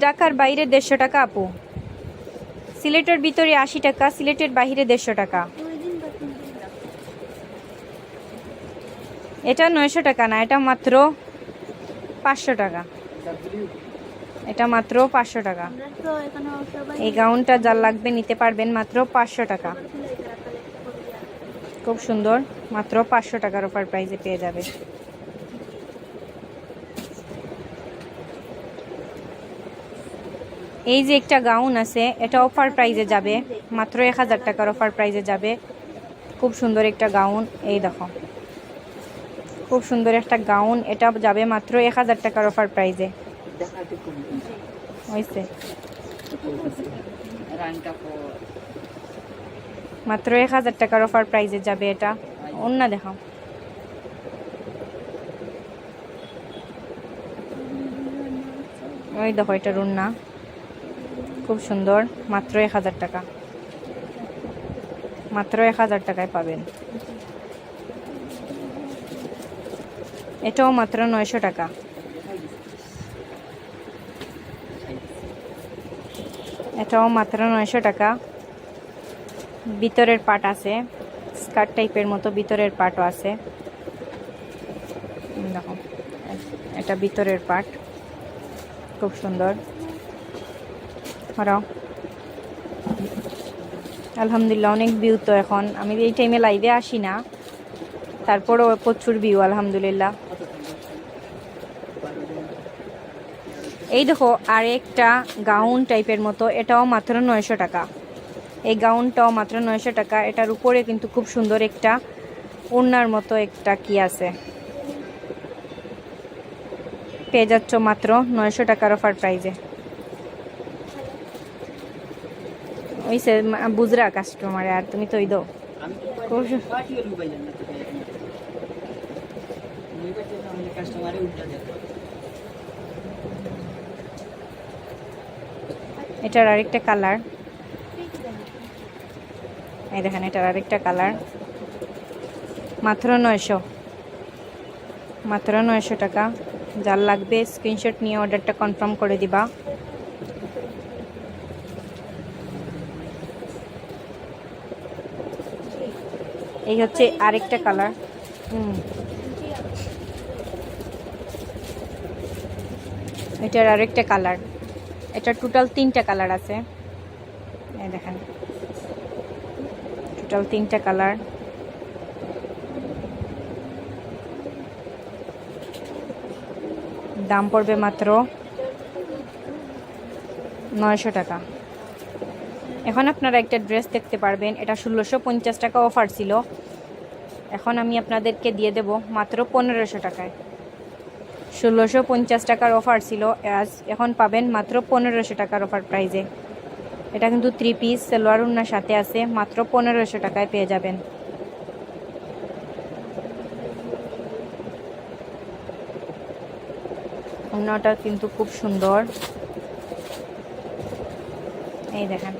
ঢাকার বাইরে 150 টাকা আপু। সিলেটের ভিতরে 80 টাকা, সিলেটের বাইরে 150 টাকা। এটা 900 টাকা না, এটা মাত্র 500 টাকা। এটা মাত্র 500 টাকা। এই গাউনটা যার লাগবে নিতে পারবেন, মাত্র 500 টাকা। খুব সুন্দর, মাত্র 500 টাকার অফার প্রাইসে পেয়ে যাবে। এই যে একটা গাউন আছে, এটা অফার প্রাইসে যাবে, মাত্র 1000 টাকার অফার প্রাইসে যাবে। খুব সুন্দর একটা গাউন, এই দেখো খুব সুন্দর একটা গাউন, এটা যাবে মাত্র 1000 টাকার অফার প্রাইসে। হইছে মাত্র 1000 টাকার অফার প্রাইসে যাবে এটা। অন্য দেখাও, ওই দেখো এটা রুন্না, খুব সুন্দর, মাত্র 1000 টাকা। মাত্র 1000 টাকায় পাবেন। এটাও মাত্র 900 টাকা। এটাও মাত্র 900 টাকা। ভিতরের পাট আছে, স্কার্ট টাইপের মতো ভিতরের পাটও আছে। দেখো এটা ভিতরের পাট, খুব সুন্দর। আলহামদুলিল্লাহ অনেক ভিউ তো এখন, আমি এই টাইমে লাইভে আসি না, তারপরও প্রচুর ভিউ আলহামদুলিল্লাহ। এই দেখো আরেকটা গাউন টাইপের মতো, এটাও মাত্র 900 টাকা। এই গাউনটাও মাত্র 900 টাকা। এটার উপরে কিন্তু খুব সুন্দর একটা ওড়নার মতো একটা কি আছে, পেয়ে যাচ্ছ মাত্র 900 টাকার অফার প্রাইজে। ওইসে বুঝরা কাস্টমার, আর তুমি তো দো এটার আরেকটা কালার, এই দেখেন এটার আরেকটা কালার, মাত্র 900, মাত্র 900 টাকা। যার লাগবে স্ক্রিনশট নিয়ে অর্ডারটা কনফার্ম করে দিবা। এই হচ্ছে আরেকটা কালার। এটার আরেকটা কালার, এটা টোটাল 3টা কালার আছে। এই দেখেন টোটাল 3টা কালার। দাম পড়বে মাত্র 900 টাকা। এখন আপনারা একটা ড্রেস দেখতে পারবেন, এটা 1650 টাকা অফার ছিল, এখন আমি আপনাদেরকে দিয়ে দেব মাত্র 1500 টাকায়। 1650 টাকার অফার ছিল, এখন পাবেন মাত্র 1500 টাকার অফার প্রাইজে। এটা কিন্তু 3 পিস সালোয়ার ওড়নার সাথে আছে, মাত্র 1500 টাকায় পেয়ে যাবেন। ওড়নাটা কিন্তু খুব সুন্দর, এই দেখেন।